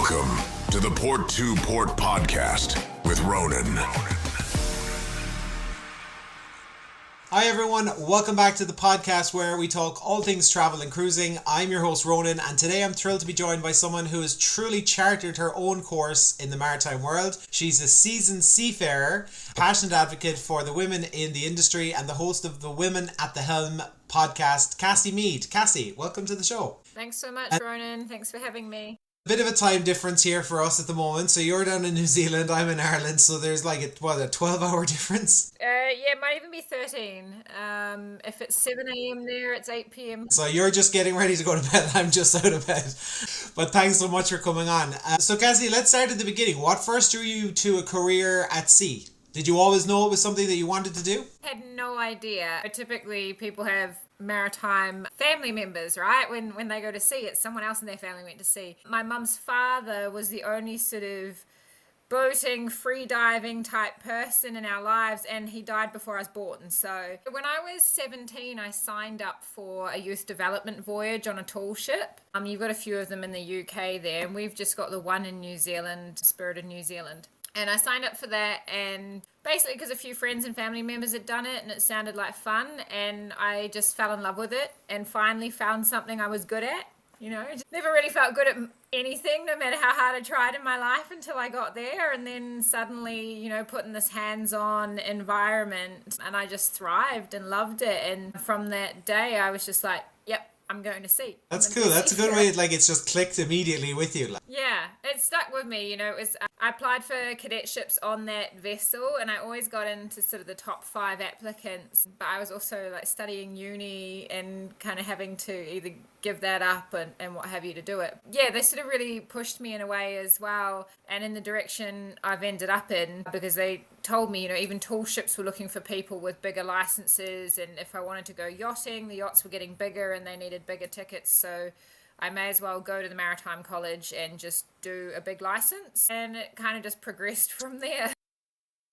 Welcome to the Port to Port podcast with Ronan. Hi everyone, welcome back to the podcast where we talk all things travel and cruising. I'm your host Ronan, and today I'm thrilled to be joined by someone who has truly charted her own course in the maritime world. She's a seasoned seafarer, passionate advocate for the women in the industry, and the host of the Women at the Helm podcast, Cassie Mead. Cassie, welcome to the show. Thanks so much, Ronan. Thanks for having me. A bit of a time difference here for us at the moment. So you're down in New Zealand, I'm in Ireland, so there's like a 12-hour difference? Yeah, it might even be 13. If it's 7 a.m. there, it's 8 p.m. So you're just getting ready to go to bed. I'm just out of bed. But thanks so much for coming on. So Cassie, let's start at the beginning. What first drew you to a career at sea? Did you always know it was something that you wanted to do? I had no idea. Typically, people have maritime family members, right? When they go to sea, it's someone else in their family went to sea. My mum's father was the only sort of boating, free diving type person in our lives, and he died before I was born. So when I was 17, I signed up for a youth development voyage on a tall ship. You've got a few of them in the UK there, and we've just got the one in New Zealand, Spirit of New Zealand. And I signed up for that, and basically because a few friends and family members had done it and it sounded like fun, and I just fell in love with it and finally found something I was good at. You know, never really felt good at anything, no matter how hard I tried in my life, until I got there. And then suddenly, you know, put in this hands-on environment, and I just thrived and loved it. And from that day, I was just like, yep, I'm going to sea. That's cool. That's a good way. Like, it's just clicked immediately with you. Yeah, it stuck with me. You know, I applied for cadetships on that vessel, and I always got into sort of the top 5 applicants. But I was also like studying uni and kind of having to either give that up and what have you to do it. Yeah, they sort of really pushed me in a way as well, and in the direction I've ended up in, because they told me, you know, even tall ships were looking for people with bigger licenses, and if I wanted to go yachting, the yachts were getting bigger and they needed bigger tickets, so I may as well go to the Maritime College and just do a big license, and it kind of just progressed from there.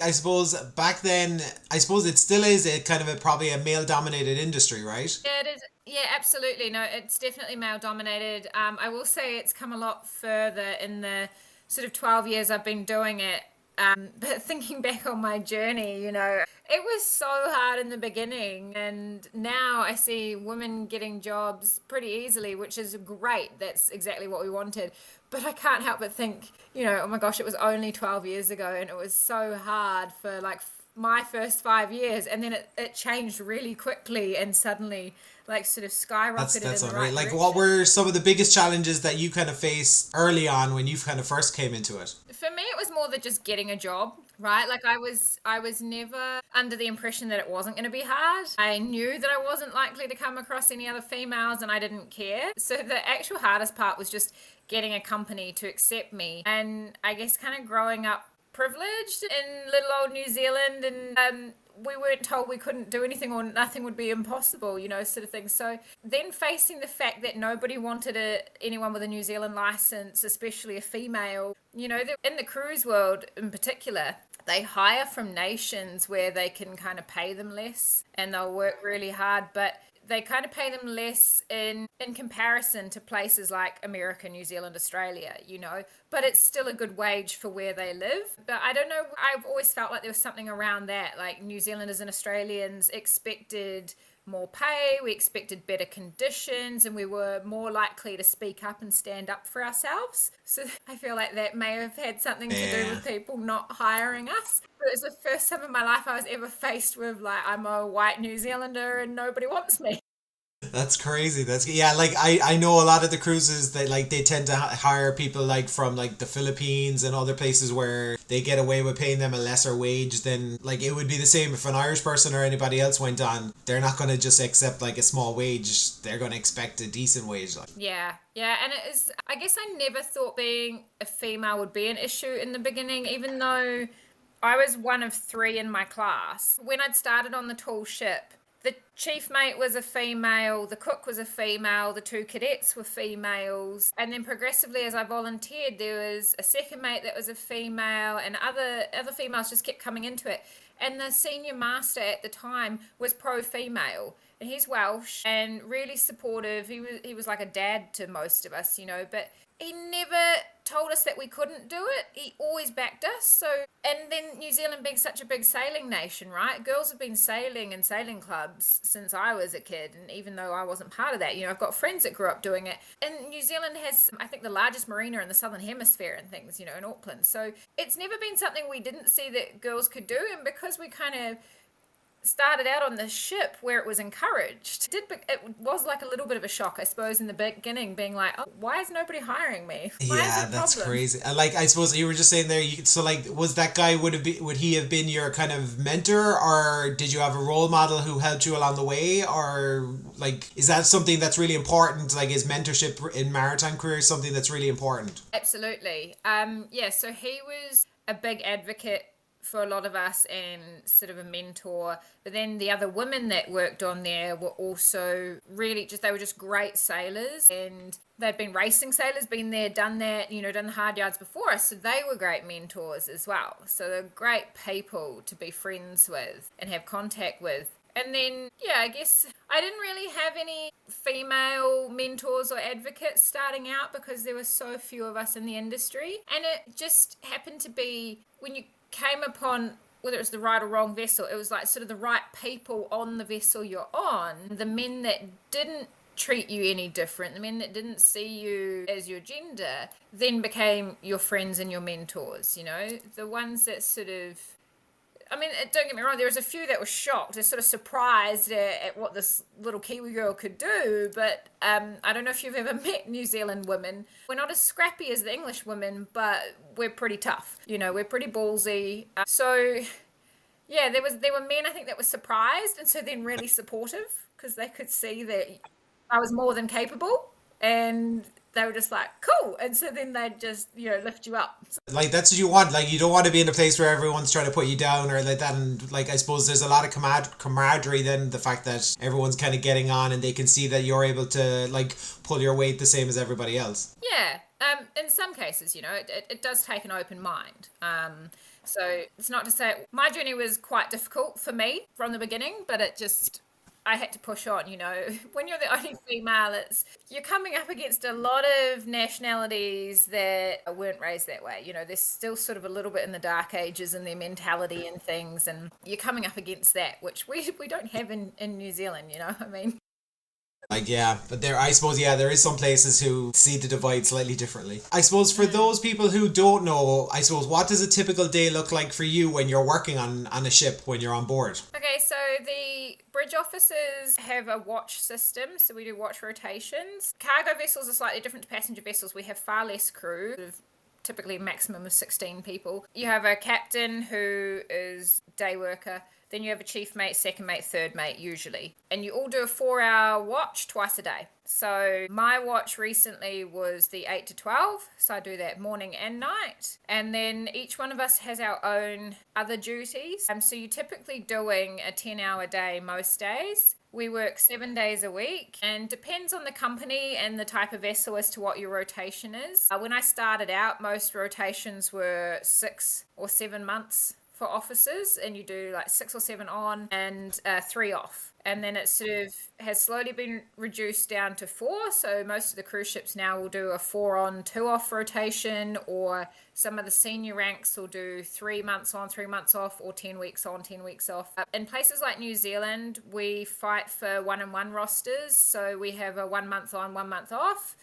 I suppose back then, it still is probably a male-dominated industry, right? Yeah, it is. Yeah, absolutely. No, it's definitely male-dominated. I will say it's come a lot further in the sort of 12 years I've been doing it. But thinking back on my journey, you know, it was so hard in the beginning, and now I see women getting jobs pretty easily, which is great. That's exactly what we wanted. But I can't help but think, you know, oh my gosh, it was only 12 years ago, and it was so hard for like my first 5 years, and then it changed really quickly and suddenly like sort of skyrocketed that's in the right. right Like, direction. what were some of the biggest challenges that you kind of faced early on when you kind of first came into it? For me, it was more than just getting a job, right? Like I was never under the impression that it wasn't going to be hard. I knew that I wasn't likely to come across any other females, and I didn't care. So the actual hardest part was just getting a company to accept me, and I guess kind of growing up privileged in little old New Zealand, and we weren't told we couldn't do anything or nothing would be impossible, you know, sort of thing. So then facing the fact that nobody wanted anyone with a New Zealand license, especially a female, you know, in the cruise world in particular, they hire from nations where they can kind of pay them less and they'll work really hard, but they kind of pay them less in comparison to places like America, New Zealand, Australia, you know, but it's still a good wage for where they live. But I don't know, I've always felt like there was something around that, like New Zealanders and Australians expected more pay, we expected better conditions, and we were more likely to speak up and stand up for ourselves. So I feel like that may have had something to do with people not hiring us. But it was the first time in my life I was ever faced with, like, I'm a white New Zealander and nobody wants me. That's crazy. Like I know a lot of the cruises that like they tend to hire people like from like the Philippines and other places where they get away with paying them a lesser wage than, like, it would be the same if an Irish person or anybody else went on. They're not going to just accept like a small wage. They're going to expect a decent wage. Like. Yeah, and it is, I guess I never thought being a female would be an issue in the beginning, even though I was one of 3 in my class. When I'd started on the tall ship, the chief mate was a female, the cook was a female, the 2 cadets were females, and then progressively as I volunteered, there was a second mate that was a female, and other females just kept coming into it. And the senior master at the time was pro-female. And he's Welsh and really supportive. He was like a dad to most of us, but he never told us that we couldn't do it. He always backed us. So, and then New Zealand being such a big sailing nation, right? Girls have been sailing in sailing clubs since I was a kid, and even though I wasn't part of that, I've got friends that grew up doing it. And New Zealand has, I think, the largest marina in the Southern Hemisphere and things, in Auckland. So it's never been something we didn't see that girls could do, and because we kind of started out on the ship where it was encouraged. It was like a little bit of a shock, I suppose, in the beginning, being like, oh, why is nobody hiring me? Yeah, that's crazy. Like, I suppose you were just saying there, was that guy, would he have been your kind of mentor, or did you have a role model who helped you along the way, or like, is that something that's really important? Like, is mentorship in maritime careers something that's really important? Absolutely. Yeah, so he was a big advocate for a lot of us and sort of a mentor. But then the other women that worked on there were also really they were just great sailors, and they'd been racing sailors, been there, done that, done the hard yards before us. So they were great mentors as well. So they're great people to be friends with and have contact with. And then, yeah, I guess I didn't really have any female mentors or advocates starting out because there were so few of us in the industry. And it just happened to be when you came upon, whether it was the right or wrong vessel, it was like sort of the right people on the vessel you're on. The men that didn't treat you any different, the men that didn't see you as your gender, then became your friends and your mentors, the ones that sort of, I mean, don't get me wrong, there was a few that were shocked, they're sort of surprised at what this little Kiwi girl could do, but I don't know if you've ever met New Zealand women. We're not as scrappy as the English women, but we're pretty tough, we're pretty ballsy. So, yeah, there were men, I think, that were surprised, and so then really supportive, because they could see that I was more than capable, and they were just like, cool. And so then they'd just, lift you up. Like, that's what you want. Like, you don't want to be in a place where everyone's trying to put you down or like that. And like, I suppose there's a lot of camaraderie then, the fact that everyone's kind of getting on and they can see that you're able to like pull your weight the same as everybody else. Yeah. In some cases, it does take an open mind. So it's not to say my journey was quite difficult for me from the beginning, but I had to push on, when you're the only female, you're coming up against a lot of nationalities that weren't raised that way. They're still sort of a little bit in the dark ages in their mentality and things, and you're coming up against that, which we don't have in New Zealand, I mean. Like, yeah, but I suppose, there is some places who see the divide slightly differently. I suppose for those people who don't know, I suppose, what does a typical day look like for you when you're working on a ship, when you're on board? Okay, so the bridge officers have a watch system, so we do watch rotations. Cargo vessels are slightly different to passenger vessels. We have far less crew, typically a maximum of 16 people. You have a captain who is day worker. Then you have a chief mate, second mate, third mate, usually. And you all do a 4-hour watch twice a day. So my watch recently was the 8 to 12. So I do that morning and night. And then each one of us has our own other duties. So you're typically doing a 10-hour day most days. We work 7 days a week, and depends on the company and the type of vessel as to what your rotation is. When I started out, most rotations were 6 or 7 months for officers, and you do like 6 or 7 on and 3 off. And then it sort of has slowly been reduced down to 4. So most of the cruise ships now will do a 4 on, 2 off rotation, or some of the senior ranks will do 3 months on, 3 months off, or 10 weeks on, 10 weeks off. In places like New Zealand, we fight for 1-in-1 rosters. So we have a 1 month on, 1 month off.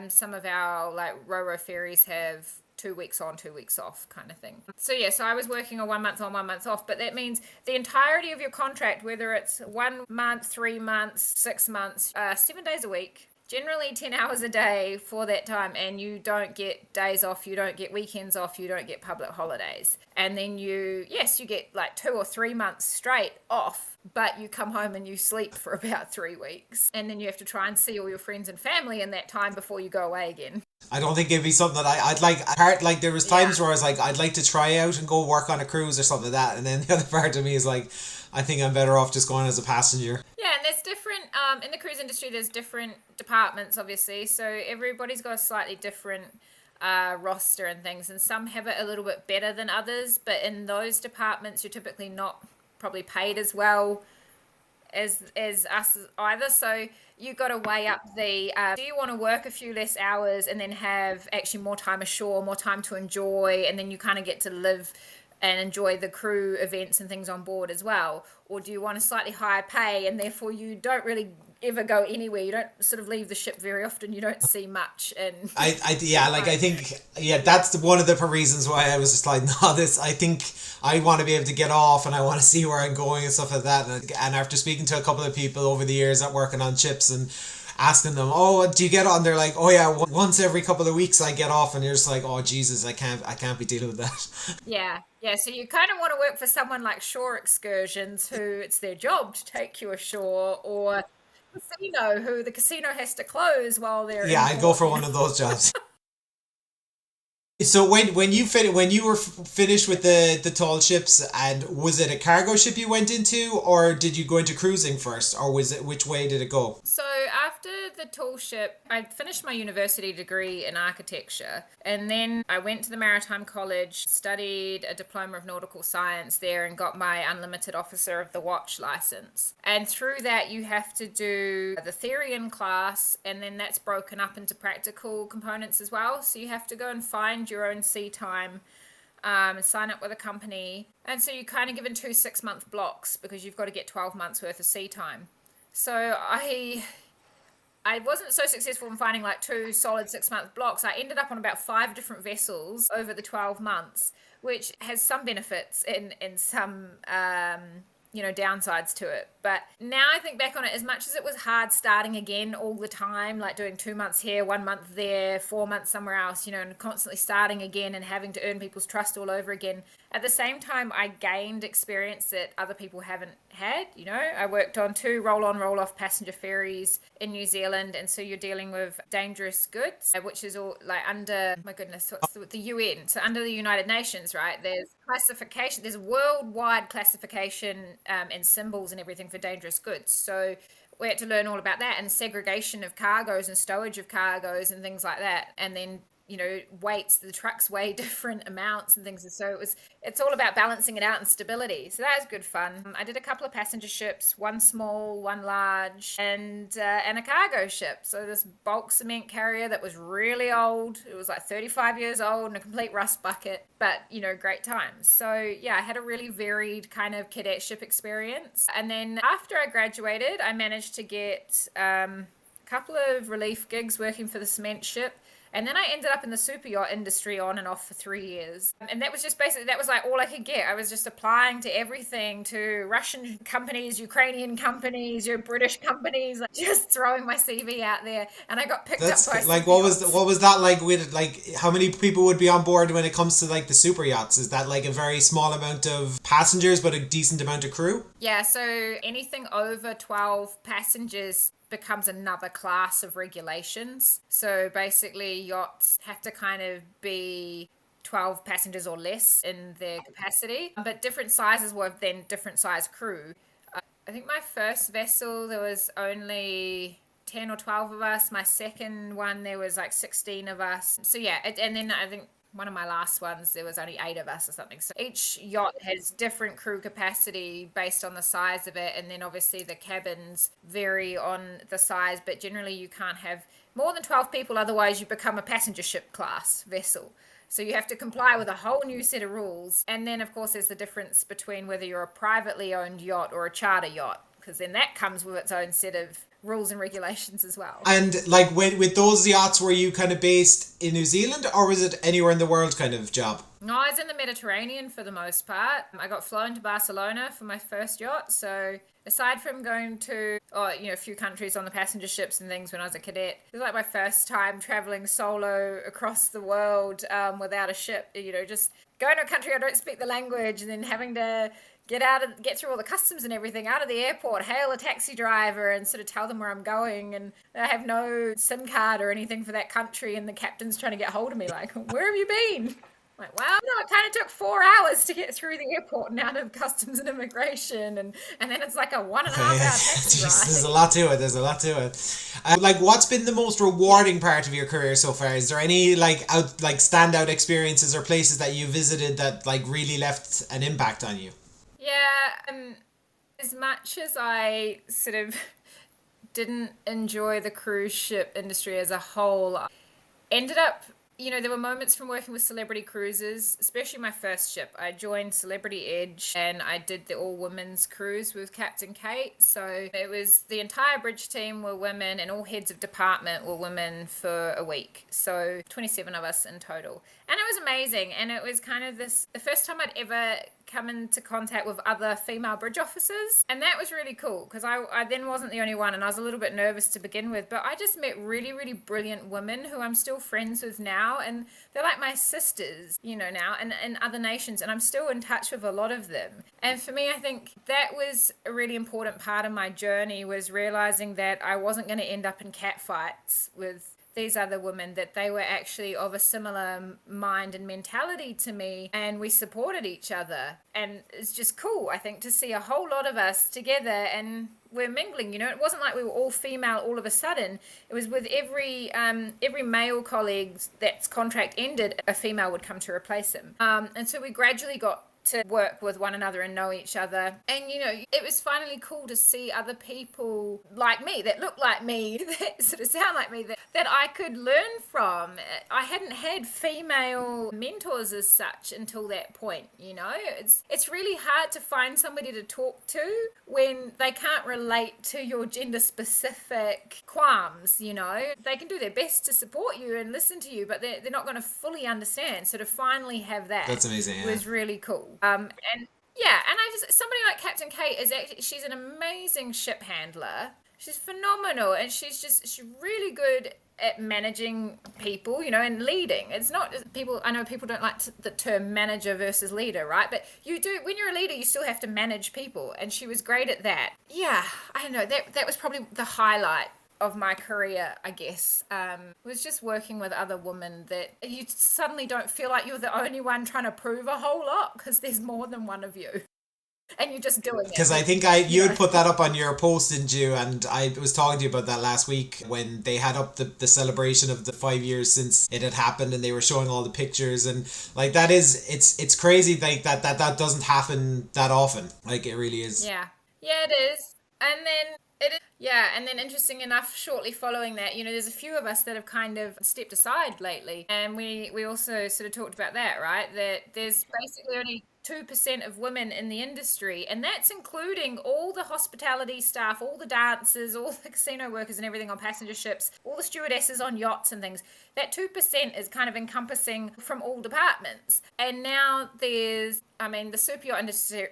Some of our like ro-ro ferries have 2 weeks on, 2 weeks off kind of thing. So I was working a 1 month on, 1 month off, but that means the entirety of your contract, whether it's 1 month, 3 months, 6 months, 7 days a week, generally 10 hours a day for that time, and you don't get days off, you don't get weekends off, you don't get public holidays. And then you get like 2 or 3 months straight off, but you come home and you sleep for about 3 weeks. And then you have to try and see all your friends and family in that time before you go away again. I don't think it'd be something that I'd like. There was times where I was like, I'd like to try out and go work on a cruise or something like that. And then the other part of me is like, I think I'm better off just going as a passenger. Yeah, and there's different, in the cruise industry, there's different departments, obviously. So everybody's got a slightly different roster and things, and some have it a little bit better than others, but in those departments you're typically not probably paid as well as us either. So you got to weigh up the do you want to work a few less hours and then have actually more time ashore, more time to enjoy, and then you kind of get to live and enjoy the crew events and things on board as well? Or do you want a slightly higher pay and therefore you don't really ever go anywhere? You don't sort of leave the ship very often. You don't see much. And I think that's one of the reasons why I was just like, no, I think I want to be able to get off and I want to see where I'm going and stuff like that. And after speaking to a couple of people over the years that working on ships and asking them, oh, do you get on? They're like, oh yeah, once every couple of weeks I get off, and you're just like, oh Jesus, I can't be dealing with that. Yeah. So you kind of want to work for someone like Shore Excursions, who it's their job to take you ashore, or casino, who the casino has to close while they're I'd go for one of those jobs. So when you were finished with the tall ships, and was it a cargo ship you went into, or did you go into cruising first, or which way did it go? So after the tall ship, I finished my university degree in architecture, and then I went to the Maritime College, studied a diploma of nautical science there, and got my unlimited officer of the watch license. And through that you have to do the theory in class, and then that's broken up into practical components as well. So you have to go and find your own sea time, and sign up with a company. And so you're kind of given 2 6-month blocks because you've got to get 12 months worth of sea time. So I wasn't so successful in finding like 2 solid 6-month blocks. I ended up on about 5 different vessels over the 12 months, which has some benefits and some downsides to it. But now I think back on it, as much as it was hard starting again all the time, like doing 2 months here, 1 month there, 4 months somewhere else, and constantly starting again and having to earn people's trust all over again. At the same time, I gained experience that other people haven't had. I worked on 2 roll-on, roll-off passenger ferries in New Zealand, and so you're dealing with dangerous goods, which is all like under, my goodness, what's the UN? So under the United Nations, right? There's classification, there's worldwide classification and symbols and everything for dangerous goods. So we had to learn all about that, and segregation of cargoes and stowage of cargoes and things like that. And then weights, the trucks weigh different amounts and things, and so it's all about balancing it out and stability. So that was good fun. I did a couple of passenger ships, 1 small, 1 large, and a cargo ship. So this bulk cement carrier that was really old. It was like 35 years old and a complete rust bucket, but great times. So yeah, I had a really varied kind of cadetship experience. And then after I graduated, I managed to get a couple of relief gigs working for the cement ship. And then I ended up in the super yacht industry on and off for 3 years. And that was just basically, that was like all I could get. I was just applying to everything, to Russian companies, Ukrainian companies, British companies, like just throwing my CV out there. And I got picked up by like, what was that like with, like, how many people would be on board when it comes to like the super yachts? Is that like a very small amount of passengers but a decent amount of crew? Yeah, so anything over 12 passengers becomes another class of regulations. So basically yachts have to kind of be 12 passengers or less in their capacity, but different sizes will have then different size crew. I think my first vessel there was only 10 or 12 of us. My second one there was like 16 of us. So yeah, and then I think one of my last ones, there was only 8 of us or something. So each yacht has different crew capacity based on the size of it. And then obviously the cabins vary on the size, but generally you can't have more than 12 people. Otherwise you become a passenger ship class vessel. So you have to comply with a whole new set of rules. And then of course there's the difference between whether you're a privately owned yacht or a charter yacht, because then that comes with its own set of rules and regulations as well. And like with those yachts, were you kind of based in New Zealand, or was it anywhere in the world kind of job? No, I was in the Mediterranean for the most part. I got flown to Barcelona for my first yacht. So aside from going to a few countries on the passenger ships and things when I was a cadet, it was like my first time traveling solo across the world without a ship. Just going to a country I don't speak the language, and then having to get through all the customs and everything out of the airport, hail a taxi driver and sort of tell them where I'm going, and I have no SIM card or anything for that country, and the captain's trying to get hold of me like, where have you been? Like, well, no, it kind of took 4 hours to get through the airport and out of customs and immigration, and then it's like a 1.5 hour taxi ride. There's a lot to it. There's a lot to it. Like, what's been the most rewarding part of your career so far? Is there any standout experiences or places that you visited that like really left an impact on you? Yeah, as much as I sort of didn't enjoy the cruise ship industry as a whole, I ended up, there were moments from working with Celebrity Cruises, especially my first ship. I joined Celebrity Edge and I did the all-women's cruise with Captain Kate. So it was the entire bridge team were women and all heads of department were women for a week. So 27 of us in total. And it was amazing. And it was kind of the first time I'd ever come into contact with other female bridge officers, and that was really cool because I then wasn't the only one, and I was a little bit nervous to begin with, but I just met really, really brilliant women who I'm still friends with now, and they're like my sisters, now, and in other nations, and I'm still in touch with a lot of them. And for me, I think that was a really important part of my journey, was realizing that I wasn't going to end up in catfights with these other women, that they were actually of a similar mind and mentality to me, and we supported each other. And it's just cool, I think, to see a whole lot of us together and we're mingling. It wasn't like we were all female all of a sudden. It was with every male colleague that's contract ended, a female would come to replace him. And so we gradually got to work with one another and know each other. And, it was finally cool to see other people like me, that look like me, that sort of sound like me, that I could learn from. I hadn't had female mentors as such until that point, It's really hard to find somebody to talk to when they can't relate to your gender-specific qualms, They can do their best to support you and listen to you, but they're not going to fully understand. So to finally have that, that's amazing, was really cool. And somebody like Captain Kate she's an amazing ship handler. She's phenomenal, and she's really good at managing people, and leading. It's not people. I know people don't like the term manager versus leader, right? But you do. When you're a leader, you still have to manage people, and she was great at that. Yeah, I don't know. That was probably the highlight of my career, I guess, was just working with other women, that you suddenly don't feel like you're the only one trying to prove a whole lot, because there's more than one of you. And you're just doing it. Because I think you had put that up on your post, didn't you? And I was talking to you about that last week when they had up the celebration of the 5 years since it had happened, and they were showing all the pictures, and like it's crazy like that doesn't happen that often. Like, it really is. Yeah, it is. And then and then interesting enough, shortly following that, there's a few of us that have kind of stepped aside lately. And we also sort of talked about that, right? That there's basically only 2% of women in the industry, and that's including all the hospitality staff, all the dancers, all the casino workers and everything on passenger ships, all the stewardesses on yachts and things. That 2% is kind of encompassing from all departments. And now the super yacht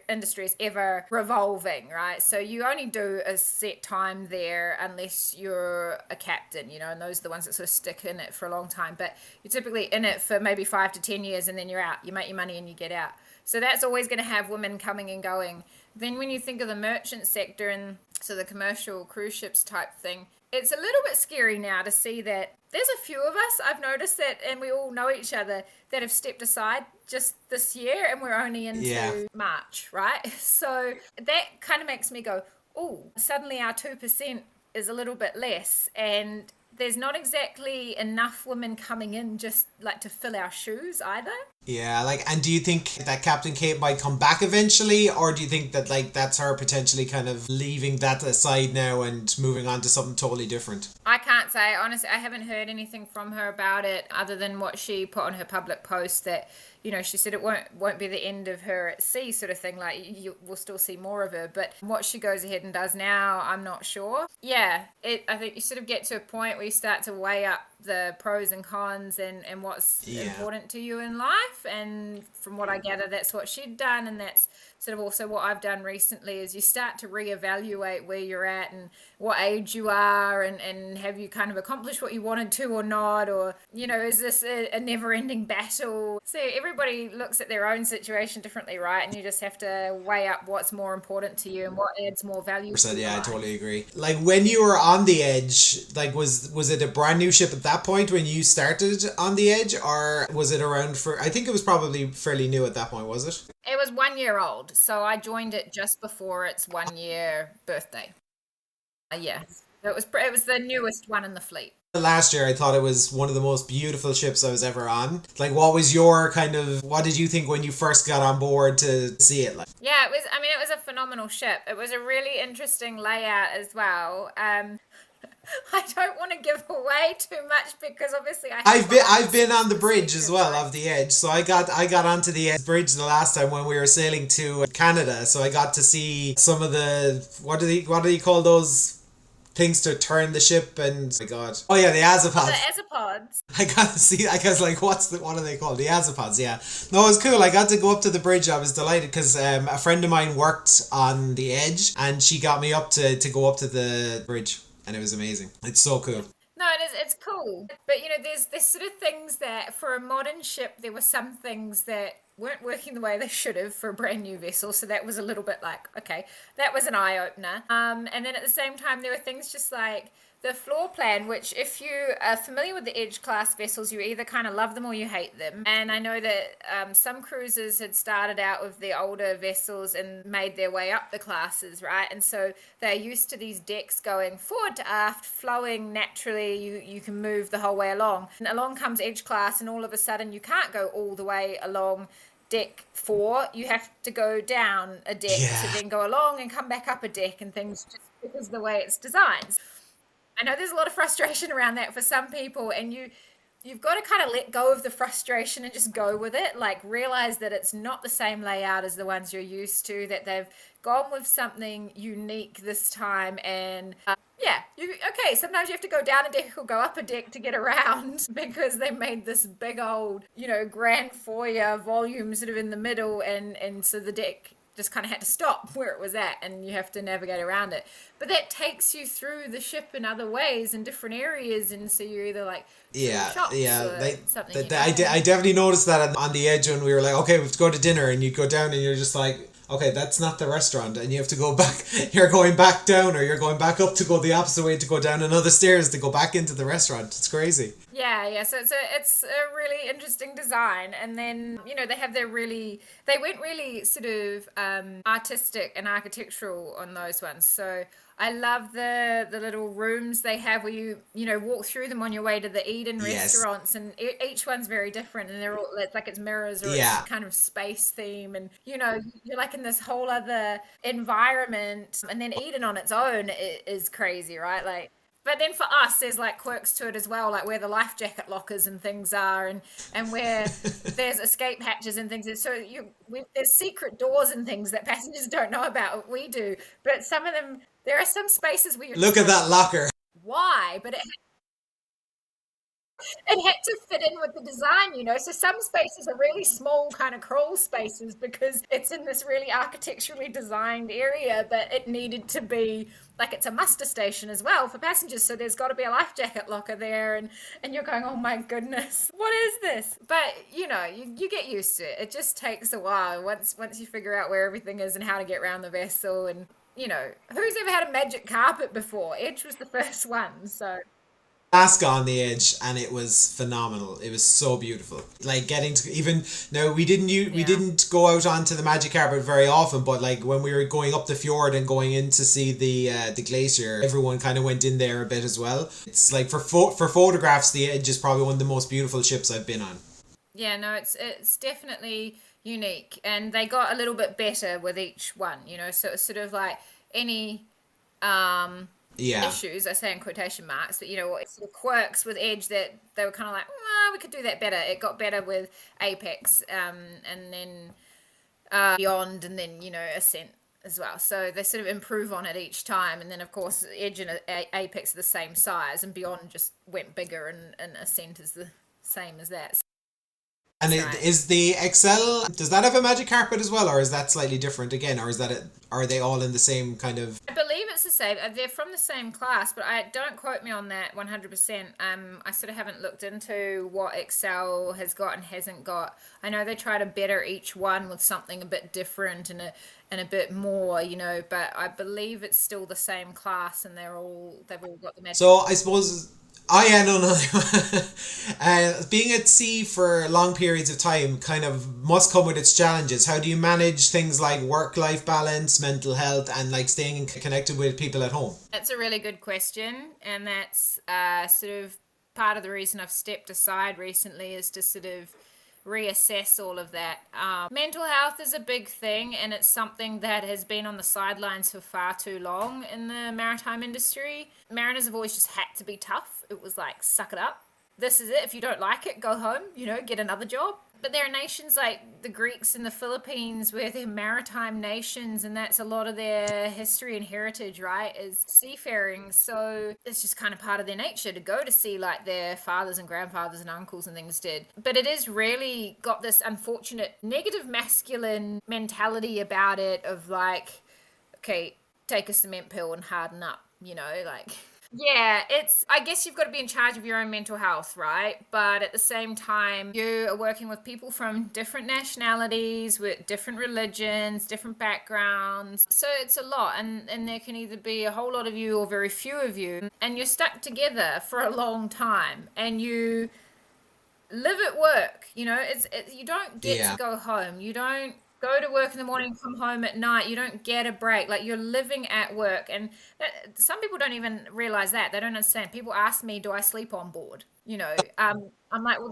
industry is ever revolving, right? So you only do a set time there unless you're a captain, and those are the ones that sort of stick in it for a long time. But you're typically in it for maybe 5 to 10 years, and then you're out. You make your money and you get out. So that's always going to have women coming and going. Then when you think of the merchant sector and so the commercial cruise ships type thing, it's a little bit scary now to see that there's a few of us, I've noticed that, and we all know each other, that have stepped aside just this year, and we're only into March, right? So that kind of makes me go, oh, suddenly our 2% is a little bit less, and there's not exactly enough women coming in just like to fill our shoes either. Yeah, and do you think that Captain Kate might come back eventually, or do you think that that's her potentially kind of leaving that aside now and moving on to something totally different? I can't say. Honestly, I haven't heard anything from her about it other than what she put on her public post, that she said it won't be the end of her at sea, sort of thing. Like, you will still see more of her, but what she goes ahead and does now, I'm not sure. Yeah, I think you sort of get to a point where you start to weigh up the pros and cons and what's important to you in life. And from what I gather, that's what she'd done, and that's sort of also what I've done recently, is you start to reevaluate where you're at and what age you are, and have you kind of accomplished what you wanted to or not, or is this a never-ending battle? So everybody looks at their own situation differently, right? And you just have to weigh up what's more important to you and what adds more value to your life. I totally agree. Like, when you were on the Edge, like, was it a brand new ship at that point when you started on the Edge, or was it around for, I think it was probably fairly new at that point, was it? It was 1 year old, so I joined it just before its 1 year birthday. Yeah, it was the newest one in the fleet. Last year, I thought it was one of the most beautiful ships I was ever on. Like, what was your what did you think when you first got on board to see it? Like, Yeah, it was. I mean, it was a phenomenal ship. It was a really interesting layout as well. I don't want to give away too much because obviously I've been on the bridge as well of the Edge. So I got onto the Edge bridge the last time when we were sailing to Canada. So I got to see some of the what do you call those things to turn the ship, and oh my god, oh yeah, the azipods. The azipods. I got to see. I was like, what are they called? The azipods. Yeah, no, it was cool. I got to go up to the bridge. I was delighted because a friend of mine worked on the Edge, and she got me up to go up to the bridge, and it was amazing. It's so cool. No, it is. It's cool, but there's sort of things that for a modern ship, there were some things that weren't working the way they should have for a brand new vessel. So that was a little bit like, okay, that was an eye opener. And then at the same time, there were things just like the floor plan, which if you are familiar with the Edge class vessels, you either kind of love them or you hate them. And I know that some cruisers had started out with the older vessels and made their way up the classes, right? And so they're used to these decks going forward to aft, flowing naturally. You can move the whole way along. And along comes Edge class, and all of a sudden you can't go all the way along deck 4. You have to go down a deck to then go along and come back up a deck, and things just because of the way it's designed. I know there's a lot of frustration around that for some people, and you've got to kind of let go of the frustration and just go with it. Like, realize that it's not the same layout as the ones you're used to, that they've gone with something unique this time. And okay, sometimes you have to go down a deck or go up a deck to get around because they made this big old, grand foyer volume sort of in the middle, and so the deck just kind of had to stop where it was at, and you have to navigate around it. But that takes you through the ship in other ways in different areas, and so you're either like I definitely noticed that on the Edge when we were like, okay, we have to go to dinner, and you go down and you're just like, okay, that's not the restaurant, and you have to go back. You're going back down, or you're going back up to go the opposite way, to go down another stairs to go back into the restaurant. It's crazy. Yeah. So it's a really interesting design, and then they went really sort of artistic and architectural on those ones. So I love the little rooms they have where you walk through them on your way to the Eden restaurants, and each one's very different, and they're all, it's like it's mirrors or it's kind of space theme, and you're like in this whole other environment. And then Eden on its own is crazy, right? Like, but then for us, there's like quirks to it as well, like where the life jacket lockers and things are, and where there's escape hatches and things. And so there's secret doors and things that passengers don't know about. We do, but some of them, there are some spaces where you look at that locker. Why? But it had to fit in with the design, so some spaces are really small kind of crawl spaces because it's in this really architecturally designed area, but it needed to be like it's a muster station as well for passengers, so there's got to be a life jacket locker there, and you're going, oh my goodness, what is this? But you get used to it. It just takes a while once you figure out where everything is and how to get around the vessel. And who's ever had a magic carpet before? Edge was the first one, so Alaska on the Edge, and it was phenomenal. It was so beautiful. Like, getting to, even now, we didn't go out onto the magic carpet very often, but like when we were going up the fjord and going in to see the glacier, everyone kind of went in there a bit as well. It's like for photographs, the Edge is probably one of the most beautiful ships I've been on. Yeah, no, it's definitely unique, and they got a little bit better with each one. So it's sort of like any issues, I say in quotation marks, but sort of quirks with Edge that they were kind of like, we could do that better. It got better with Apex, and then Beyond, and then Ascent as well. So they sort of improve on it each time, and then of course Edge and Apex are the same size, and Beyond just went bigger, and Ascent is the same as that. And is the Excel, does that have a magic carpet as well, or is that slightly different again, or are they all in the same kind of? I believe it's the same. They're from the same class, but don't quote me on that 100%. I sort of haven't looked into what Excel has got and hasn't got. I know they try to better each one with something a bit different and a bit more, but I believe it's still the same class, and they've all got the magic. So I suppose Oh yeah, no, no. Being at sea for long periods of time kind of must come with its challenges. How do you manage things like work-life balance, mental health, and like staying connected with people at home? That's a really good question, and that's sort of part of the reason I've stepped aside recently is to sort of reassess all of that. Mental health is a big thing, and it's something that has been on the sidelines for far too long in the maritime industry. Mariners have always just had to be tough. It was like, suck it up. This is it. If you don't like it, go home, get another job. But there are nations like the Greeks and the Philippines where they're maritime nations, and that's a lot of their history and heritage, right? Is seafaring. So it's just kind of part of their nature to go to sea like their fathers and grandfathers and uncles and things did. But it is really got this unfortunate negative masculine mentality about it of like, okay, take a cement pill and harden up, like. Yeah, I guess you've got to be in charge of your own mental health, right? But at the same time, you are working with people from different nationalities, with different religions, different backgrounds. So it's a lot, and there can either be a whole lot of you or very few of you, and you're stuck together for a long time, and you live at work. You don't get to Yeah. go home. You don't go to work in the morning, come home at night. You don't get a break. Like you're living at work, and some people don't even realize that. They don't understand. People ask me, "Do I sleep on board?" I'm like, well,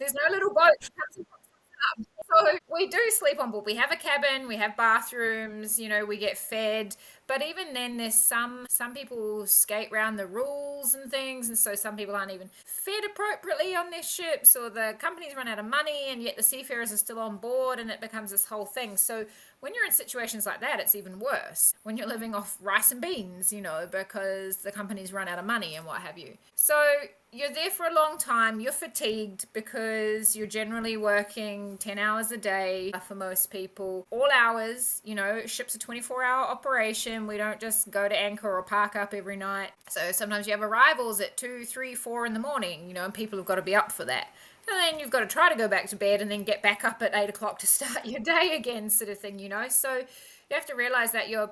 there's no little boat that comes and picks us up. So we do sleep on board. We have a cabin, we have bathrooms, we get fed. But even then, there's some people skate around the rules and things, and so some people aren't even fed appropriately on their ships, or the companies run out of money, and yet the seafarers are still on board, and it becomes this whole thing. So when you're in situations like that, it's even worse. When you're living off rice and beans, because the companies run out of money and what have you. So you're there for a long time, you're fatigued because you're generally working 10 hours a day for most people, all hours. Ships are 24-hour operation. We don't just go to anchor or park up every night. So sometimes you have arrivals at 2, 3, 4 in the morning, and people have got to be up for that. And then you've got to try to go back to bed and then get back up at 8 o'clock to start your day again, sort of thing. So you have to realize that you're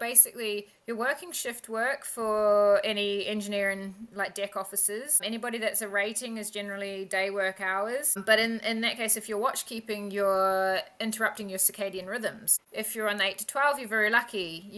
working shift work for any engineer and like deck officers. Anybody that's a rating is generally day work hours. But in that case, if you're watch keeping, you're interrupting your circadian rhythms. If you're on the 8 to 12, you're very lucky.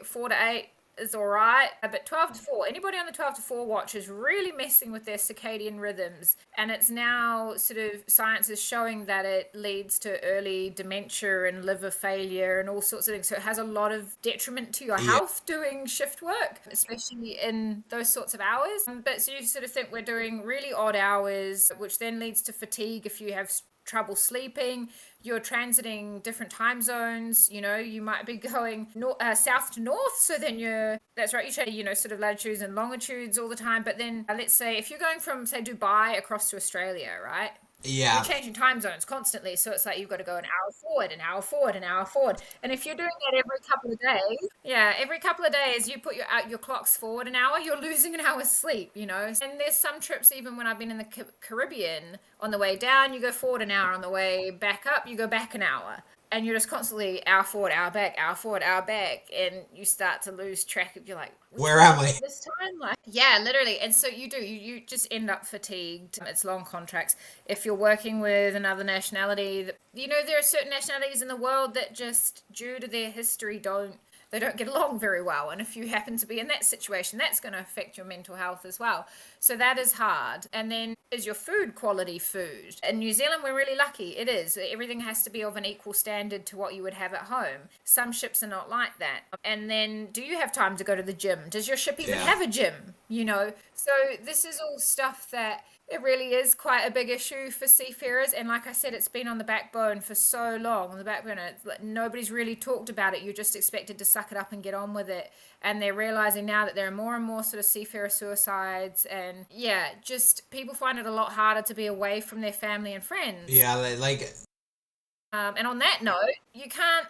4 to 8 is all right, but 12 to 4, anybody on the 12 to 4 watch is really messing with their circadian rhythms, and it's now sort of science is showing that it leads to early dementia and liver failure and all sorts of things. So it has a lot of detriment to your Yeah. health doing shift work, especially in those sorts of hours. But so you sort of think we're doing really odd hours, which then leads to fatigue if you have trouble sleeping. You're transiting different time zones. You might be going south to north, so then that's right, you change sort of latitudes and longitudes all the time. But then let's say if you're going from, say, Dubai across to Australia, right, you're Yeah. changing time zones constantly. So it's like you've got to go an hour forward, an hour forward, an hour forward. And if you're doing that every couple of days, yeah, every couple of days you put your clocks forward an hour, you're losing an hour's sleep. And there's some trips, even when I've been in the Caribbean, on the way down you go forward an hour, on the way back up you go back an hour, and you're just constantly hour forward, hour back, hour forward, hour back, and you start to lose track of, you're like, Where am I? this time, like, yeah, literally. And so you just end up fatigued. It's long contracts. If you're working with another nationality, there are certain nationalities in the world that just, due to their history, they don't get along very well. And if you happen to be in that situation, that's going to affect your mental health as well. So that is hard. And then is your food quality food? In New Zealand, we're really lucky. It is. Everything has to be of an equal standard to what you would have at home. Some ships are not like that. And then, do you have time to go to the gym? Does your ship even have a gym? So this is all stuff that it really is quite a big issue for seafarers. And like I said, it's been on the backbone for so long. On the back burner, like, nobody's really talked about it. You're just expected to suck it up and get on with it. And they're realizing now that there are more and more sort of seafarer suicides. And yeah, just people find it a lot harder to be away from their family and friends. Yeah, like And on that note, you can't,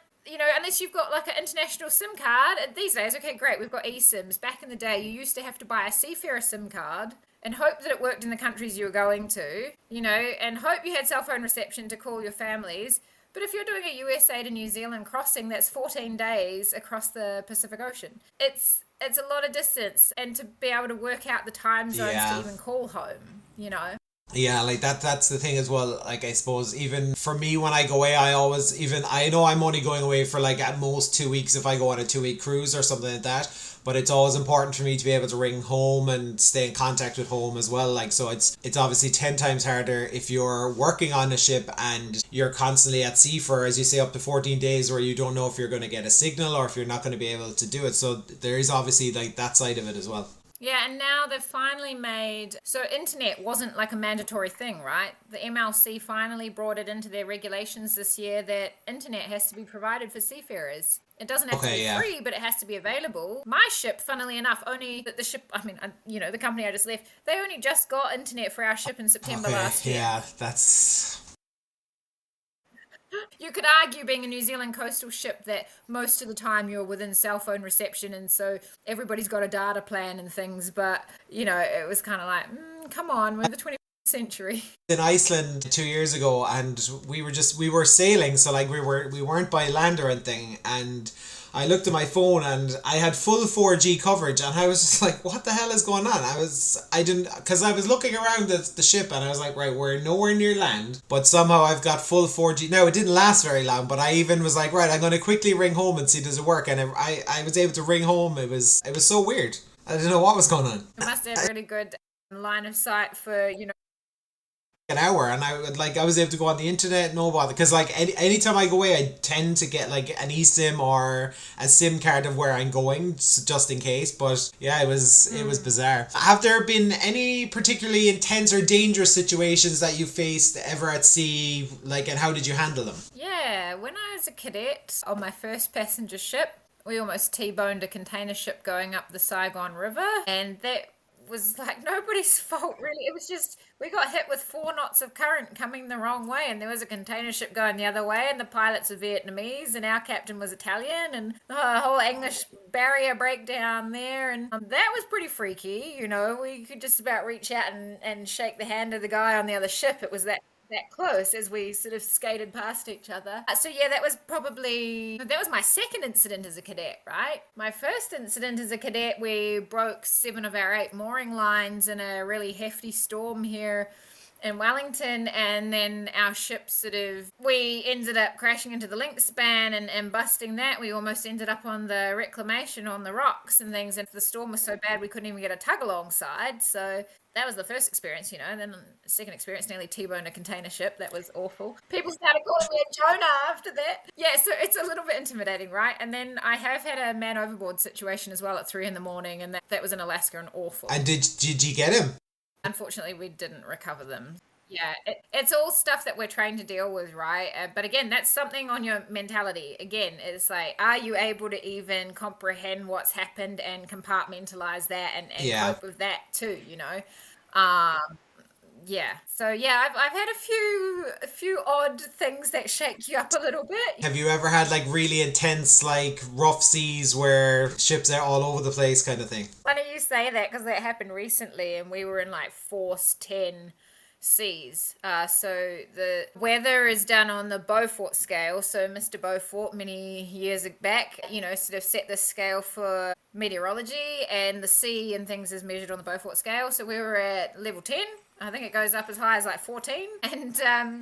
unless you've got like an international SIM card. These days, okay, great, we've got eSIMs. Back in the day, you used to have to buy a seafarer SIM card and hope that it worked in the countries you were going to, and hope you had cell phone reception to call your families. But if you're doing a USA to New Zealand crossing, that's 14 days across the Pacific Ocean. It's it's a lot of distance, and to be able to work out the time zones Yeah. to even call home, you know. Yeah, like that's the thing as well. Like I suppose even for me when I go away, I always even I know I'm only going away for like at most 2 weeks if I go on a 2 week cruise or something like that. But it's always important for me to be able to ring home and stay in contact with home as well. Like so it's obviously 10 times harder if you're working on a ship and you're constantly at sea for, as you say, up to 14 days where you don't know if you're going to get a signal or if you're not going to be able to do it. So there is obviously like that side of it as well. Yeah, and now they've finally made, so internet wasn't like a mandatory thing, right? The MLC finally brought it into their regulations this year that internet has to be provided for seafarers. It doesn't have to Okay, be yeah. free, but it has to be available. My ship, funnily enough, only the ship, the company I just left, they only just got internet for our ship in September last year. Yeah, that's You could argue, being a New Zealand coastal ship, that most of the time you're within cell phone reception, and so everybody's got a data plan and things, but, it was kind of like, come on, we're the 21st century. in Iceland 2 years ago, and we were sailing, so like we weren't by land or anything, and I looked at my phone and I had full 4G coverage, and I was just like, what the hell is going on? I didn't, because I was looking around the ship and I was like, right, we're nowhere near land, but somehow I've got full 4G. Now, it didn't last very long, but I even was like, right, I'm going to quickly ring home and see does it work, and I was able to ring home. It was so weird. I didn't know what was going on. It must have really good line of sight for, An hour, and I was able to go on the internet, no bother, because like anytime I go away I tend to get like an eSIM or a SIM card of where I'm going, just in case. But yeah, it was bizarre. Have there been any particularly intense or dangerous situations that you faced ever at sea, like, and how did you handle them? Yeah, when I was a cadet on my first passenger ship, we almost T-boned a container ship going up the Saigon River, and that was like nobody's fault really. It was just we got hit with 4 knots of current coming the wrong way, and there was a container ship going the other way, and the pilots were Vietnamese and our captain was Italian, and the whole English barrier breakdown there, and that was pretty freaky. We could just about reach out and shake the hand of the guy on the other ship. It was that close as we sort of skated past each other. So yeah, that was my second incident as a cadet, right? My first incident as a cadet, we broke 7 of our 8 mooring lines in a really hefty storm here in Wellington, and then our ship we ended up crashing into the link span and busting that. We almost ended up on the reclamation on the rocks and things, and the storm was so bad we couldn't even get a tug alongside. So that was the first experience, and then the second experience, nearly T-boned a container ship. That was awful. People started calling me a Jonah after that. Yeah, so it's a little bit intimidating, right? And then I have had a man overboard situation as well at 3 a.m, and that was in Alaska, and awful. And did you get him? Unfortunately, we didn't recover them. Yeah, it's all stuff that we're trained to deal with, right? But again, that's something on your mentality. Again, it's like, are you able to even comprehend what's happened and compartmentalize that and cope with that too, Yeah. So yeah, I've had a few odd things that shake you up a little bit. Have you ever had like really intense, like rough seas where ships are all over the place kind of thing? Funny you say that, because that happened recently, and we were in like force 10 seas. So the weather is done on the Beaufort scale. So Mr. Beaufort, many years back, sort of set the scale for meteorology, and the sea and things is measured on the Beaufort scale. So we were at level 10. I think it goes up as high as like 14. And yeah,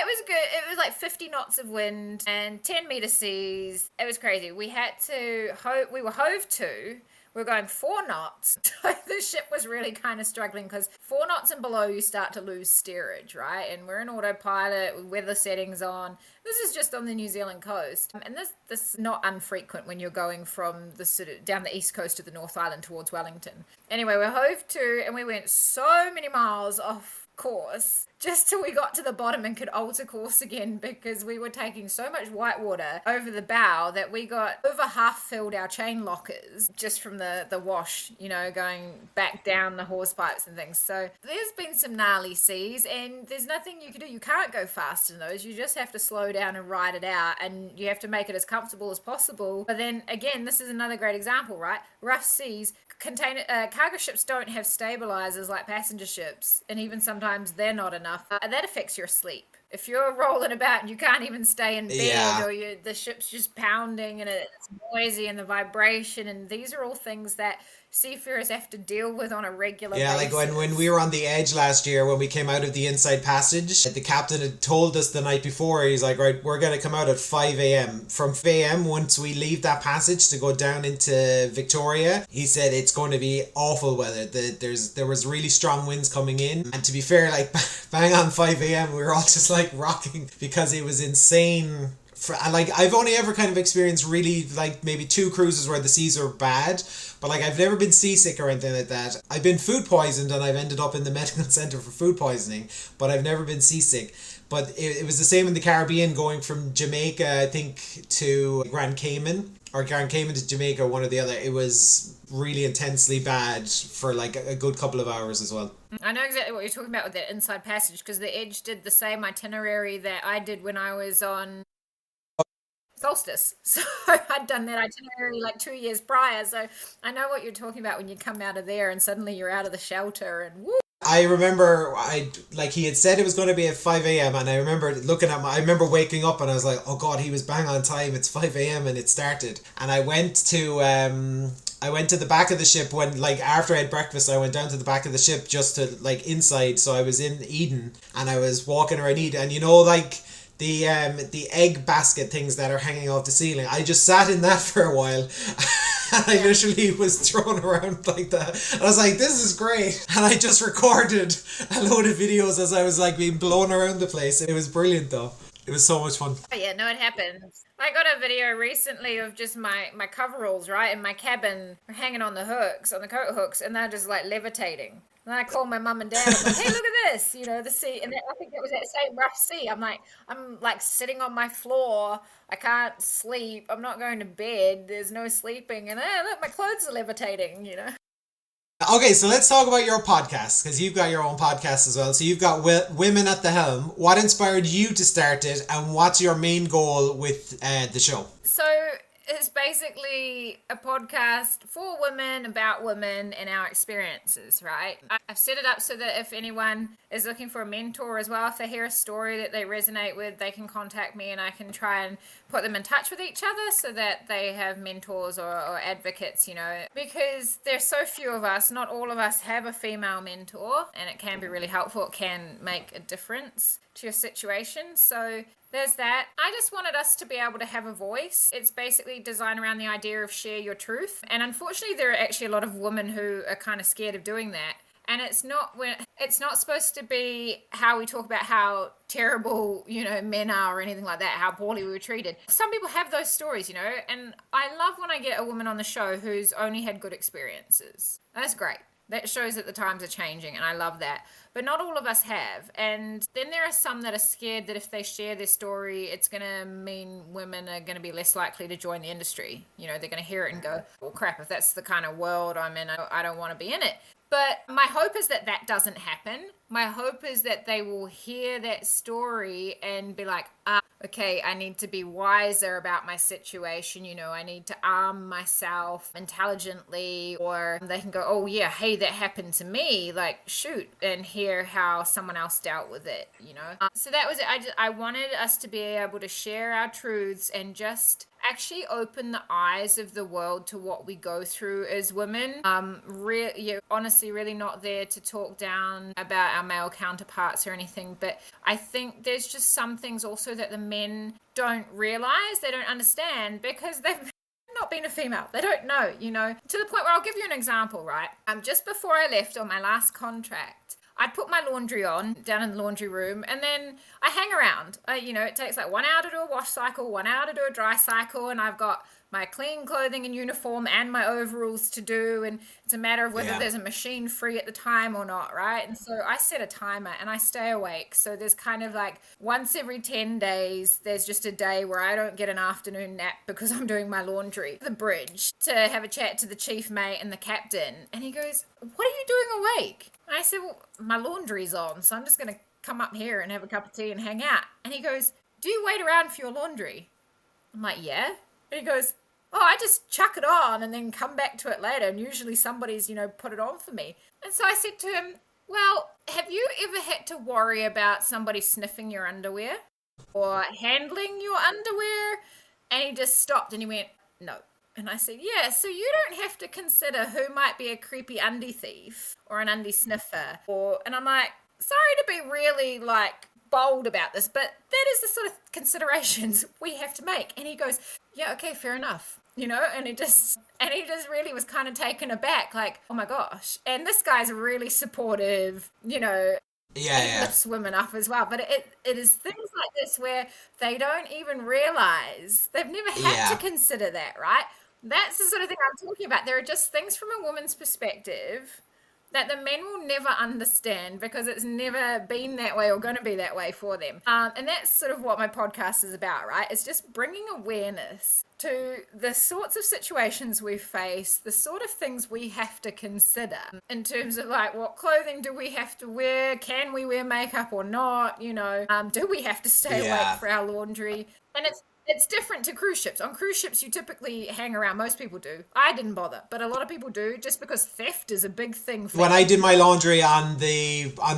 it was good. It was like 50 knots of wind and 10-meter seas. It was crazy. We were hove to. We were going 4 knots. So the ship was really kind of struggling, because 4 knots and below you start to lose steerage, right? And we're in autopilot with weather settings on. This is just on the New Zealand coast. And this is not unfrequent when you're going from the sort of down the east coast of the North Island towards Wellington. Anyway, we're hove to, and we went so many miles off course just till we got to the bottom and could alter course again, because we were taking so much white water over the bow that we got over half filled our chain lockers just from the wash, going back down the hose pipes and things. So there's been some gnarly seas, and there's nothing you can do. You can't go fast in those. You just have to slow down and ride it out, and you have to make it as comfortable as possible. But then again, this is another great example, right? Rough seas, cargo ships don't have stabilizers like passenger ships, and even sometimes they're not enough. That affects your sleep. if you're rolling about and you can't even stay in bed, Yeah. or the ship's just pounding and it's noisy and the vibration, and these are all things that seafarers have to deal with on a regular Yeah, like when we basis. were on the edge last year, when we came out of the inside passage, the captain had told us the night before, he's like, right, we're going to come out at 5 a.m. From 5 a.m., once we leave that passage to go down into Victoria, he said it's going to be awful weather. There was really strong winds coming in. And to be fair, like bang on 5 a.m., we were all just like rocking because it was insane. Like I've only ever kind of experienced really like maybe 2 cruises where the seas are bad, but like I've never been seasick or anything like that. I've been food poisoned and I've ended up in the medical center for food poisoning, but I've never been seasick. But it was the same in the Caribbean, going from Jamaica, I think, to Grand Cayman, or Grand Cayman to Jamaica, one or the other. It was really intensely bad for like a good couple of hours as well. I know exactly what you're talking about with that inside passage, because the Edge did the same itinerary that I did when I was on Solstice. So I'd done that itinerary like 2 years prior. So I know what you're talking about when you come out of there and suddenly you're out of the shelter and woo. I remember he had said it was going to be at 5 a.m. and I remember I remember waking up and I was like, oh God, he was bang on time. It's 5 a.m. and it started. And I went to the back of the ship when, like, after I had breakfast, I went down to the back of the ship just to, like, inside. So I was in Eden and I was walking around Eden, and like the egg basket things that are hanging off the ceiling. I just sat in that for a while. And I literally was thrown around like that. And I was like, this is great. And I just recorded a load of videos as I was like being blown around the place. It was brilliant though. It was so much fun. Oh, yeah, no, it happens. I got a video recently of just my coveralls, right, in my cabin hanging on the hooks, on the coat hooks, and they're just like levitating. And then I called my mum and dad. I'm like, hey, look at this, the sea. And I think it was that same rough sea. I'm like sitting on my floor. I can't sleep. I'm not going to bed. There's no sleeping. And look, my clothes are levitating. Okay, so let's talk about your podcast, because you've got your own podcast as well. So you've got Women at the Helm. What inspired you to start it, and what's your main goal with the show? So it's basically a podcast for women, about women and our experiences, right? I've set it up so that if anyone is looking for a mentor as well, if they hear a story that they resonate with, they can contact me and I can try and put them in touch with each other so that they have mentors or advocates, because there's so few of us. Not all of us have a female mentor, and it can be really helpful. It can make a difference to your situation. So there's that. I just wanted us to be able to have a voice. It's basically designed around the idea of share your truth. And unfortunately, there are actually a lot of women who are kind of scared of doing that. And it's not supposed to be how we talk about how terrible, men are or anything like that, how poorly we were treated. Some people have those stories, and I love when I get a woman on the show who's only had good experiences. That's great. That shows that the times are changing, and I love that. But not all of us have. And then there are some that are scared that if they share their story, it's going to mean women are going to be less likely to join the industry. They're going to hear it and go, well, crap, if that's the kind of world I'm in, I don't want to be in it. But my hope is that that doesn't happen. My hope is that they will hear that story and be like, okay, I need to be wiser about my situation. I need to arm myself intelligently, or they can go, oh yeah, hey, that happened to me. Like, shoot, and hear how someone else dealt with it, So that was it. I wanted us to be able to share our truths and just actually open the eyes of the world to what we go through as women. Honestly, really not there to talk down about our male counterparts or anything, but I think there's just some things also that the men don't realize, they don't understand, because they've not been a female. They don't know, to the point where I'll give you an example, right? Just before I left on my last contract, I'd put my laundry on down in the laundry room, and then I hang around. It takes like 1 hour to do a wash cycle, 1 hour to do a dry cycle, and I've got my clean clothing and uniform and my overalls to do, and it's a matter of whether there's a machine free at the time or not, right? And so I set a timer and I stay awake. So there's kind of like once every 10 days, there's just a day where I don't get an afternoon nap because I'm doing my laundry. The bridge to have a chat to the chief mate and the captain, and he goes, what are you doing awake? And I said, well, my laundry's on, so I'm just going to come up here and have a cup of tea and hang out. And he goes, do you wait around for your laundry? I'm like, yeah. And he goes, oh, I just chuck it on and then come back to it later. And usually somebody's, put it on for me. And so I said to him, well, have you ever had to worry about somebody sniffing your underwear or handling your underwear? And he just stopped and he went, no. And I said, yeah, so you don't have to consider who might be a creepy undie thief or an undie sniffer. And I'm like, sorry to be really like bold about this, but that is the sort of considerations we have to make. And he goes, yeah, okay, fair enough. And he just really was kind of taken aback, like, oh my gosh. And this guy's really supportive, lifts women up as well. But it is things like this where they don't even realize they've never had to consider that, right? That's the sort of thing I'm talking about. There are just things from a woman's perspective that the men will never understand because it's never been that way or going to be that way for them. And that's sort of what my podcast is about, right? It's just bringing awareness to the sorts of situations we face, the sort of things we have to consider in terms of like, what clothing do we have to wear? Can we wear makeup or not? Do we have to stay awake for our laundry? And it's different to cruise ships. On cruise ships, you typically hang around. Most people do. I didn't bother, but a lot of people do, just because theft is a big thing. When I did my laundry on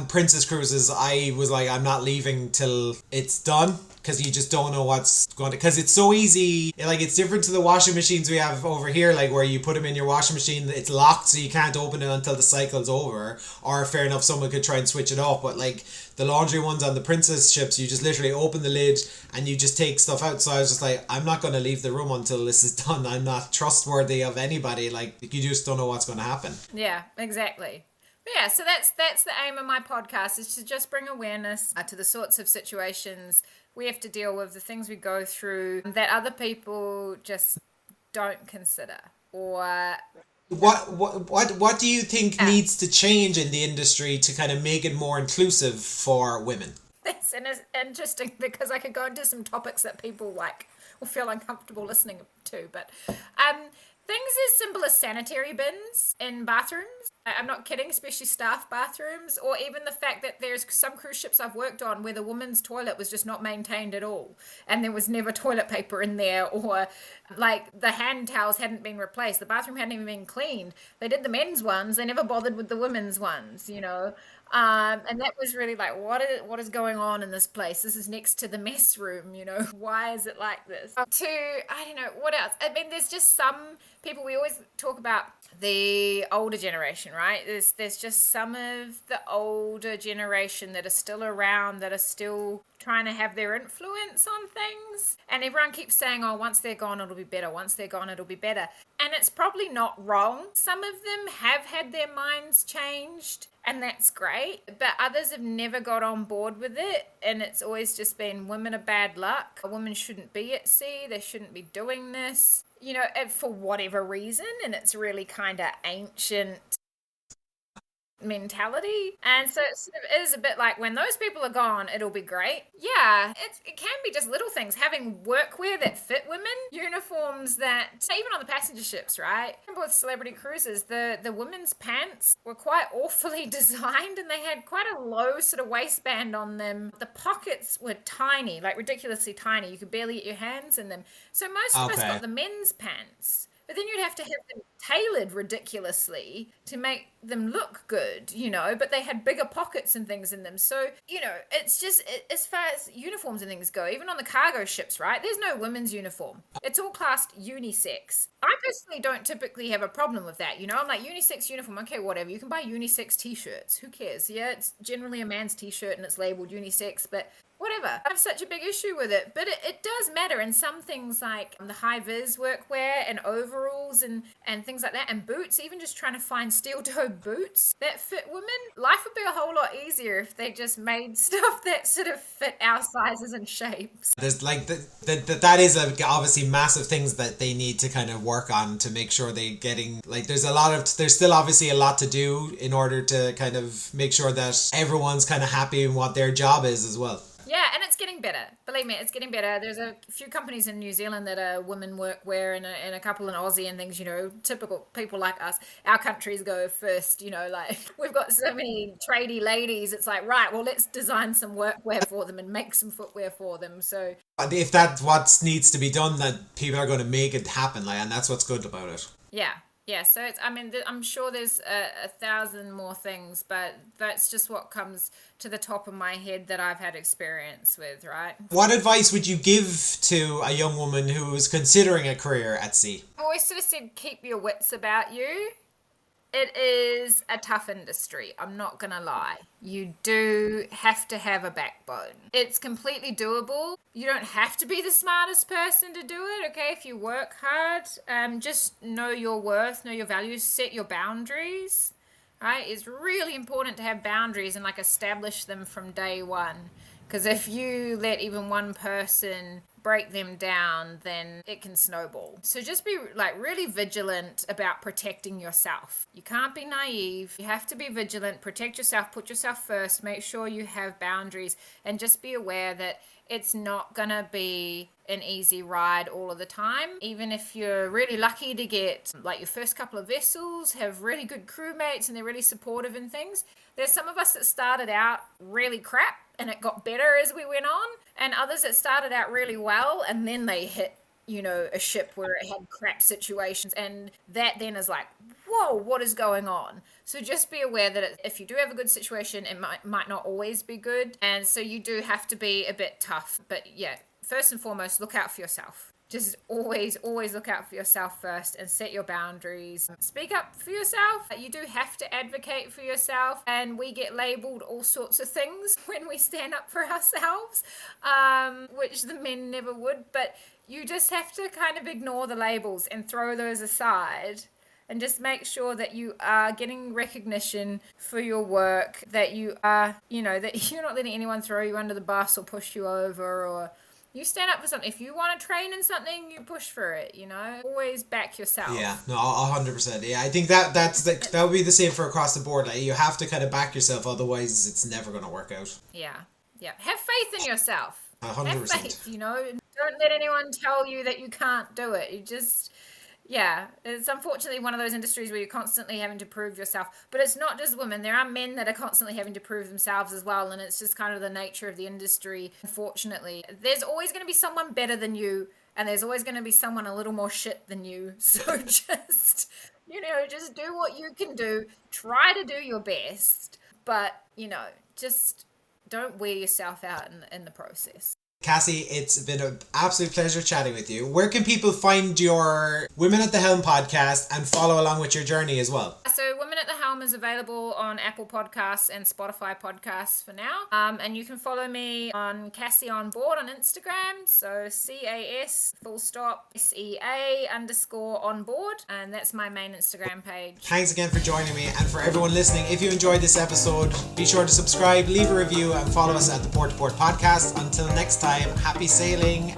Princess cruises, I was like, I'm not leaving till it's done, because you just don't know what's going to, because it's so easy. Like, it's different to the washing machines we have over here, like where you put them in your washing machine, it's locked, so you can't open it until the cycle's over. Or fair enough, someone could try and switch it off, but like the laundry ones on the Princess ships, you just literally open the lid and you just take stuff out. So I was just like, I'm not going to leave the room until this is done. I'm not trustworthy of anybody. Like, you just don't know what's going to happen. Yeah, exactly. Yeah, so that's the aim of my podcast, is to just bring awareness to the sorts of situations we have to deal with, the things we go through that other people just don't consider. Or what do you think needs to change in the industry to kind of make it more inclusive for women? That's interesting, because I could go into some topics that people like or feel uncomfortable listening to, but things as simple as sanitary bins in bathrooms. I'm not kidding, especially staff bathrooms, or even the fact that there's some cruise ships I've worked on where the women's toilet was just not maintained at all, and there was never toilet paper in there, or like the hand towels hadn't been replaced, the bathroom hadn't even been cleaned. They did the men's ones, they never bothered with the women's ones, and that was really like, what is going on in this place? This is next to the mess room, why is it like this? I don't know, what else? I mean, there's just some people, we always talk about the older generation, right? There's just some of the older generation that are still around, that are still trying to have their influence on things. And everyone keeps saying, oh, once they're gone, it'll be better. Once they're gone, it'll be better. And it's probably not wrong. Some of them have had their minds changed, and that's great. But others have never got on board with it. And it's always just been, women are bad luck. Women shouldn't be at sea. They shouldn't be doing this. For whatever reason, and it's really kind of ancient mentality. And so it sort of is a bit like, when those people are gone, it'll be great. Yeah, it can be just little things. Having workwear that fit women, uniforms that, even on the passenger ships, right? I remember with Celebrity Cruises, the women's pants were quite awfully designed, and they had quite a low sort of waistband on them. The pockets were tiny, like ridiculously tiny. You could barely get your hands in them. So most of us got the men's pants. But then you'd have to have them tailored ridiculously to make them look good, but they had bigger pockets and things in them. So, it's just, as far as uniforms and things go, even on the cargo ships, right? There's no women's uniform. It's all classed unisex. I personally don't typically have a problem with that, I'm like, unisex uniform, okay, whatever. You can buy unisex t-shirts. Who cares? Yeah, it's generally a man's t-shirt and it's labeled unisex, but whatever. I have such a big issue with it, but it does matter in some things, like the high-vis workwear and overalls and things like that, and boots, even just trying to find steel-toe boots that fit women. Life would be a whole lot easier if they just made stuff that sort of fit our sizes and shapes. There's like, that is obviously massive things that they need to kind of work on to make sure they're getting, like, there's still obviously a lot to do in order to kind of make sure that everyone's kind of happy in what their job is as well. Yeah, and it's getting better. Believe me, it's getting better. There's a few companies in New Zealand that are women workwear, and a couple in Aussie and things, typical people like us. Our countries go first, like, we've got so many tradie ladies. It's like, right, well, let's design some workwear for them and make some footwear for them. So if that's what needs to be done, that people are going to make it happen, like, and that's what's good about it. Yeah. Yeah, so I'm sure there's a thousand more things, but that's just what comes to the top of my head that I've had experience with, right? What advice would you give to a young woman who is considering a career at sea? I've always sort of said keep your wits about you. It is a tough industry, I'm not gonna lie. You do have to have a backbone. It's completely doable. You don't have to be the smartest person to do it, okay? If you work hard, just know your worth, know your values, set your boundaries, right? It's really important to have boundaries and like establish them from day one. Because if you let even one person break them down, then it can snowball. So just be like really vigilant about protecting yourself. You can't be naive. You have to be vigilant, protect yourself, put yourself first, make sure you have boundaries, and just be aware that it's not gonna be an easy ride all of the time. Even if you're really lucky to get like your first couple of vessels, have really good crewmates and they're really supportive in things. There's some of us that started out really crap and it got better as we went on, and others that started out really well and then they hit, a ship where it had crap situations, and that then is like, whoa, what is going on? So just be aware that if you do have a good situation, it might not always be good, and so you do have to be a bit tough. But yeah, first and foremost, look out for yourself. Just always look out for yourself first and set your boundaries. Speak up for yourself. You do have to advocate for yourself, and we get labeled all sorts of things when we stand up for ourselves, which the men never would. But you just have to kind of ignore the labels and throw those aside and just make sure that you are getting recognition for your work, that you are, that you're not letting anyone throw you under the bus or push you over, or you stand up for something. If you want to train in something, you push for it, Always back yourself. Yeah, no, 100%. Yeah, I think that would be the same for across the board. Like, you have to kind of back yourself, otherwise it's never going to work out. Yeah. Have faith in yourself. 100%. Have faith, Don't let anyone tell you that you can't do it. You just... Yeah, it's unfortunately one of those industries where you're constantly having to prove yourself. But it's not just women. There are men that are constantly having to prove themselves as well. And it's just kind of the nature of the industry, unfortunately. There's always going to be someone better than you. And there's always going to be someone a little more shit than you. So just, just do what you can do. Try to do your best. But, just don't wear yourself out in the process. Cassie, it's been an absolute pleasure chatting with you. Where can people find your Women at the Helm podcast and follow along with your journey as well? So Women at the Helm is available on Apple Podcasts and Spotify Podcasts for now. And you can follow me on Cassie on Board on Instagram. So CAS_SEA_on board. And that's my main Instagram page. Thanks again for joining me. And for everyone listening, if you enjoyed this episode, be sure to subscribe, leave a review, and follow us at the Port to Port podcast. Until next time, happy sailing.